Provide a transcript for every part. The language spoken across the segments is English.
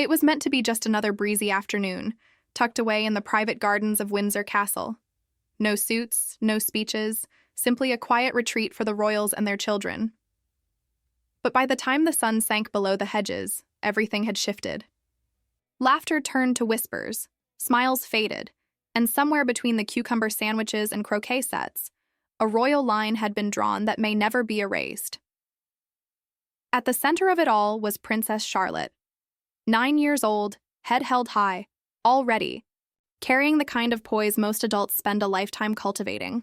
It was meant to be just another breezy afternoon, tucked away in the private gardens of Windsor Castle. No suits, no speeches, simply a quiet retreat for the royals and their children. But by the time the sun sank below the hedges, everything had shifted. Laughter turned to whispers, smiles faded, and somewhere between the cucumber sandwiches and croquet sets, a royal line had been drawn that may never be erased. At the center of it all was Princess Charlotte. 9 years old, head held high, all ready, carrying the kind of poise most adults spend a lifetime cultivating.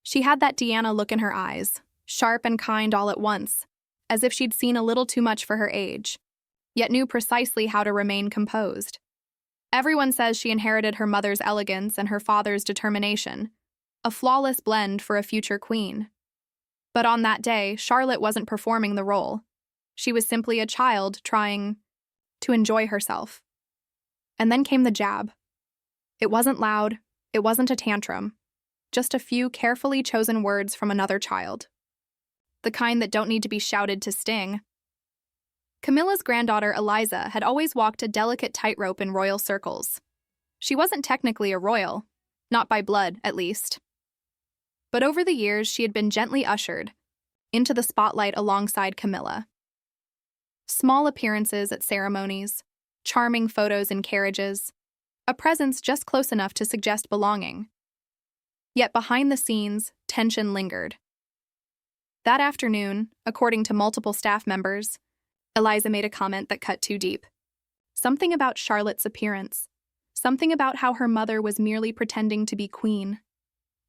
She had that Diana look in her eyes, sharp and kind all at once, as if she'd seen a little too much for her age, yet knew precisely how to remain composed. Everyone says she inherited her mother's elegance and her father's determination, a flawless blend for a future queen. But on that day, Charlotte wasn't performing the role. She was simply a child trying to enjoy herself. And then came the jab. It wasn't loud, it wasn't a tantrum, just a few carefully chosen words from another child. The kind that don't need to be shouted to sting. Camilla's granddaughter, Eliza, had always walked a delicate tightrope in royal circles. She wasn't technically a royal, not by blood, at least. But over the years, she had been gently ushered into the spotlight alongside Camilla. Small appearances at ceremonies, charming photos in carriages, a presence just close enough to suggest belonging. Yet behind the scenes, tension lingered. That afternoon, according to multiple staff members, Eliza made a comment that cut too deep. Something about Charlotte's appearance. Something about how her mother was merely pretending to be queen.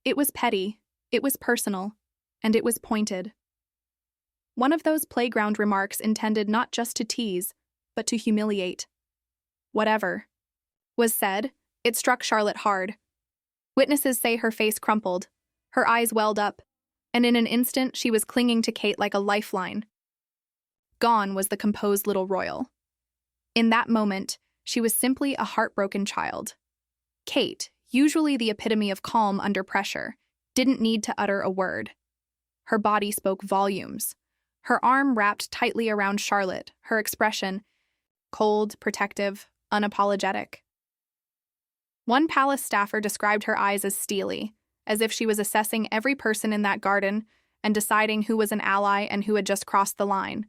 It was petty, it was personal, and it was pointed. One of those playground remarks intended not just to tease, but to humiliate. Whatever was said, it struck Charlotte hard. Witnesses say her face crumpled, her eyes welled up, and in an instant she was clinging to Kate like a lifeline. Gone was the composed little royal. In that moment, she was simply a heartbroken child. Kate, usually the epitome of calm under pressure, didn't need to utter a word. Her body spoke volumes. Her arm wrapped tightly around Charlotte, her expression cold, protective, unapologetic. One palace staffer described her eyes as steely, as if she was assessing every person in that garden and deciding who was an ally and who had just crossed the line.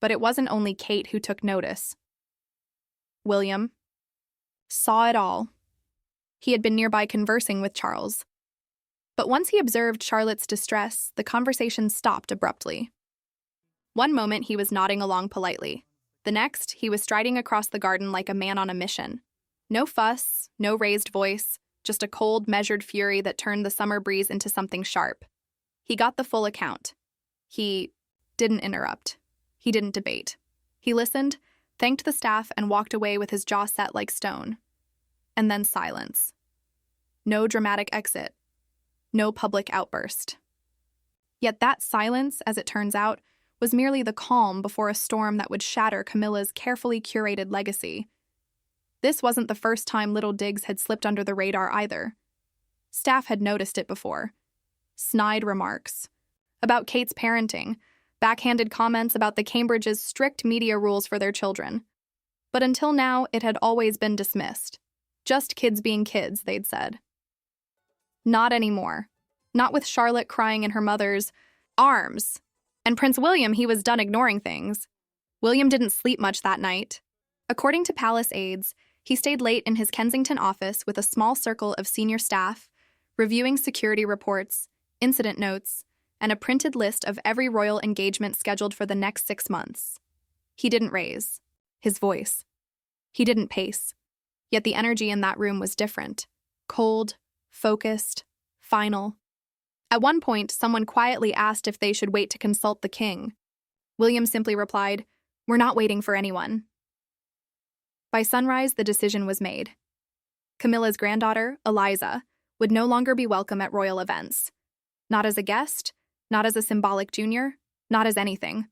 But it wasn't only Kate who took notice. William saw it all. He had been nearby conversing with Charles. But once he observed Charlotte's distress, the conversation stopped abruptly. One moment he was nodding along politely. The next, he was striding across the garden like a man on a mission. No fuss, no raised voice, just a cold, measured fury that turned the summer breeze into something sharp. He got the full account. He didn't interrupt. He didn't debate. He listened, thanked the staff, and walked away with his jaw set like stone. And then silence. No dramatic exit. No public outburst. Yet that silence, as it turns out, was merely the calm before a storm that would shatter Camilla's carefully curated legacy. This wasn't the first time little digs had slipped under the radar either. Staff had noticed it before. Snide remarks about Kate's parenting, backhanded comments about the Cambridge's strict media rules for their children. But until now, it had always been dismissed. Just kids being kids, they'd said. Not anymore. Not with Charlotte crying in her mother's arms. And Prince William, he was done ignoring things. William didn't sleep much that night. According to palace aides, he stayed late in his Kensington office with a small circle of senior staff, reviewing security reports, incident notes, and a printed list of every royal engagement scheduled for the next 6 months. He didn't raise his voice. He didn't pace. Yet the energy in that room was different. Cold, focused, final. At one point, someone quietly asked if they should wait to consult the king. William simply replied, "We're not waiting for anyone." By sunrise, the decision was made. Camilla's granddaughter, Eliza, would no longer be welcome at royal events. Not as a guest, not as a symbolic junior, not as anything.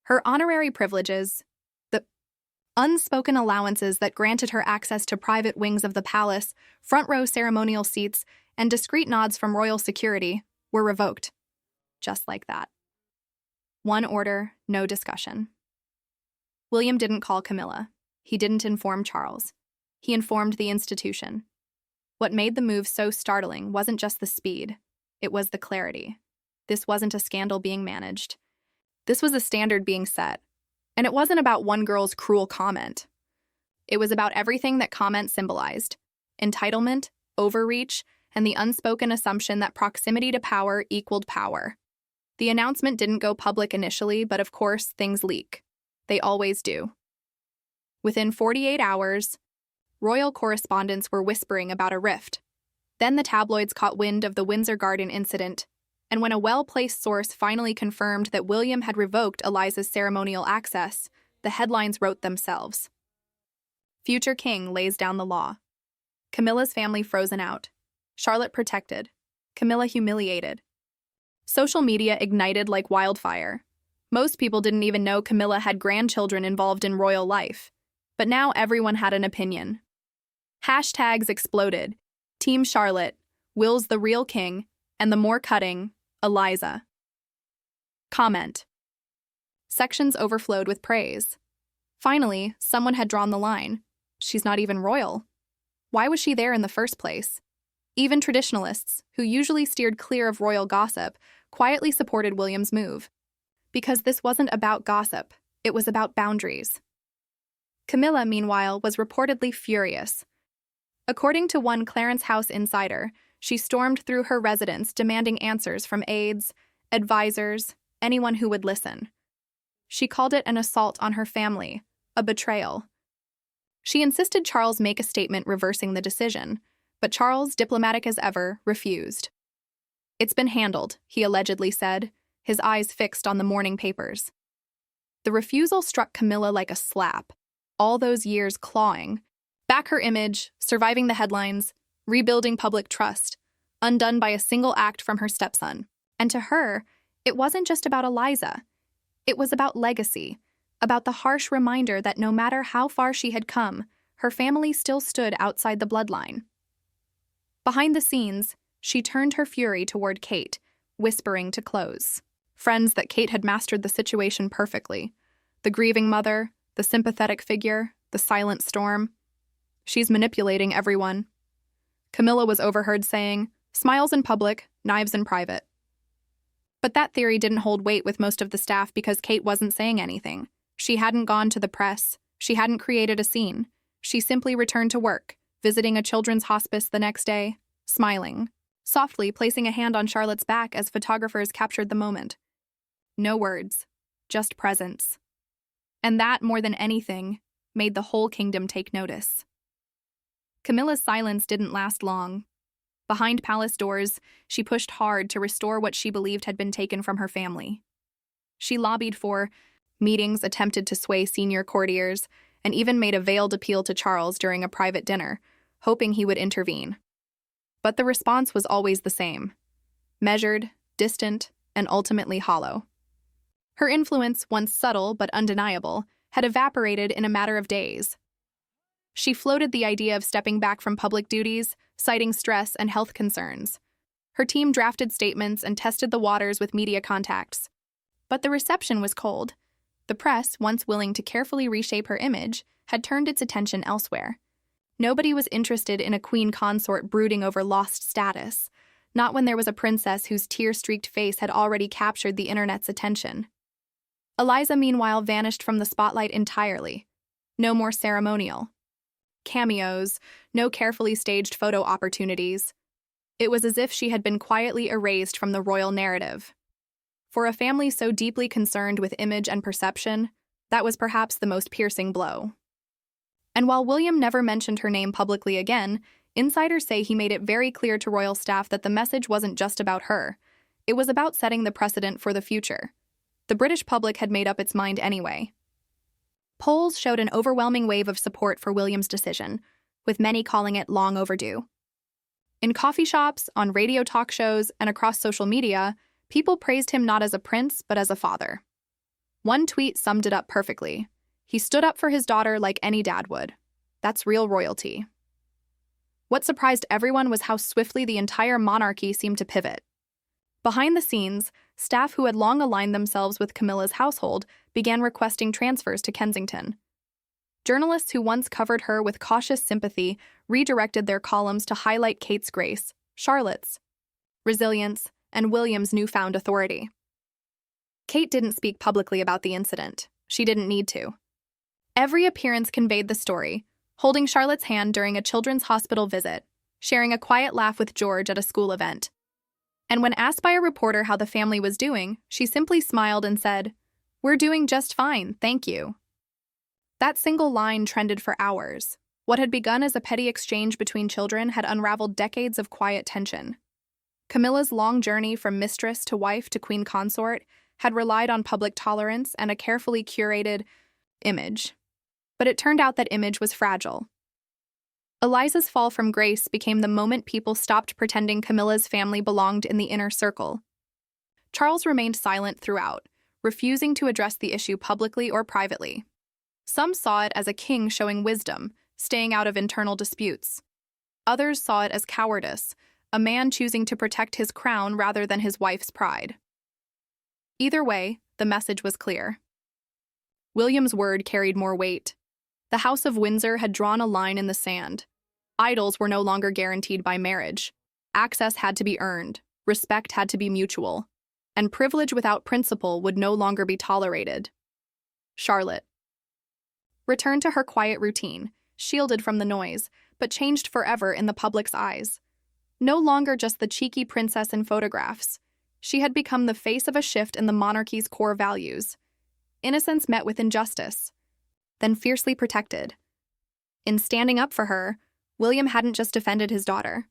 Her honorary privileges, the unspoken allowances that granted her access to private wings of the palace, front-row ceremonial seats, and discreet nods from royal security, were revoked. Just like that. One order, no discussion. William didn't call Camilla. He didn't inform Charles. He informed the institution. What made the move so startling wasn't just the speed, it was the clarity. This wasn't a scandal being managed. This was a standard being set. And it wasn't about one girl's cruel comment. It was about everything that comment symbolized: entitlement, overreach, and the unspoken assumption that proximity to power equaled power. The announcement didn't go public initially, but of course, things leak. They always do. Within 48 hours, royal correspondents were whispering about a rift. Then the tabloids caught wind of the Windsor Garden incident, and when a well-placed source finally confirmed that William had revoked Eliza's ceremonial access, the headlines wrote themselves. Future king lays down the law. Camilla's family frozen out. Charlotte protected. Camilla humiliated. Social media ignited like wildfire. Most people didn't even know Camilla had grandchildren involved in royal life. But now everyone had an opinion. Hashtags exploded. Team Charlotte, Will's the real king, and the more cutting, Eliza. Comment. Sections overflowed with praise. Finally, someone had drawn the line. She's not even royal. Why was she there in the first place? Even traditionalists, who usually steered clear of royal gossip, quietly supported William's move. Because this wasn't about gossip, it was about boundaries. Camilla, meanwhile, was reportedly furious. According to one Clarence House insider, she stormed through her residence demanding answers from aides, advisors, anyone who would listen. She called it an assault on her family, a betrayal. She insisted Charles make a statement reversing the decision, but Charles, diplomatic as ever, refused. "It's been handled," he allegedly said, his eyes fixed on the morning papers. The refusal struck Camilla like a slap, all those years clawing, back her image, surviving the headlines, rebuilding public trust, undone by a single act from her stepson. And to her, it wasn't just about Eliza. It was about legacy, about the harsh reminder that no matter how far she had come, her family still stood outside the bloodline. Behind the scenes, she turned her fury toward Kate, whispering to close friends that Kate had mastered the situation perfectly. The grieving mother, the sympathetic figure, the silent storm. She's manipulating everyone. Camilla was overheard saying, "Smiles in public, knives in private." But that theory didn't hold weight with most of the staff because Kate wasn't saying anything. She hadn't gone to the press. She hadn't created a scene. She simply returned to work, visiting a children's hospice the next day, smiling, softly placing a hand on Charlotte's back as photographers captured the moment. No words, just presence. And that, more than anything, made the whole kingdom take notice. Camilla's silence didn't last long. Behind palace doors, she pushed hard to restore what she believed had been taken from her family. She lobbied for meetings, attempted to sway senior courtiers, and even made a veiled appeal to Charles during a private dinner, hoping he would intervene. But the response was always the same: measured, distant, and ultimately hollow. Her influence, once subtle but undeniable, had evaporated in a matter of days. She floated the idea of stepping back from public duties, citing stress and health concerns. Her team drafted statements and tested the waters with media contacts. But the reception was cold. The press, once willing to carefully reshape her image, had turned its attention elsewhere. Nobody was interested in a queen consort brooding over lost status, not when there was a princess whose tear-streaked face had already captured the internet's attention. Eliza, meanwhile, vanished from the spotlight entirely. No more ceremonial cameos, no carefully staged photo opportunities. It was as if she had been quietly erased from the royal narrative. For a family so deeply concerned with image and perception, that was perhaps the most piercing blow. And while William never mentioned her name publicly again, insiders say he made it very clear to royal staff that the message wasn't just about her. It was about setting the precedent for the future. The British public had made up its mind anyway. Polls showed an overwhelming wave of support for William's decision, with many calling it long overdue. In coffee shops, on radio talk shows, and across social media, people praised him not as a prince, but as a father. One tweet summed it up perfectly. He stood up for his daughter like any dad would. That's real royalty. What surprised everyone was how swiftly the entire monarchy seemed to pivot. Behind the scenes, staff who had long aligned themselves with Camilla's household began requesting transfers to Kensington. Journalists who once covered her with cautious sympathy redirected their columns to highlight Kate's grace, Charlotte's resilience, and William's newfound authority. Kate didn't speak publicly about the incident. She didn't need to. Every appearance conveyed the story, holding Charlotte's hand during a children's hospital visit, sharing a quiet laugh with George at a school event. And when asked by a reporter how the family was doing, she simply smiled and said, "We're doing just fine, thank you." That single line trended for hours. What had begun as a petty exchange between children had unraveled decades of quiet tension. Camilla's long journey from mistress to wife to queen consort had relied on public tolerance and a carefully curated image. But it turned out that image was fragile. Eliza's fall from grace became the moment people stopped pretending Camilla's family belonged in the inner circle. Charles remained silent throughout, refusing to address the issue publicly or privately. Some saw it as a king showing wisdom, staying out of internal disputes. Others saw it as cowardice, a man choosing to protect his crown rather than his wife's pride. Either way, the message was clear. William's word carried more weight. The House of Windsor had drawn a line in the sand. Idols were no longer guaranteed by marriage. Access had to be earned, respect had to be mutual, and privilege without principle would no longer be tolerated. Charlotte returned to her quiet routine, shielded from the noise, but changed forever in the public's eyes. No longer just the cheeky princess in photographs. She had become the face of a shift in the monarchy's core values. Innocence met with injustice, then fiercely protected. In standing up for her, William hadn't just defended his daughter.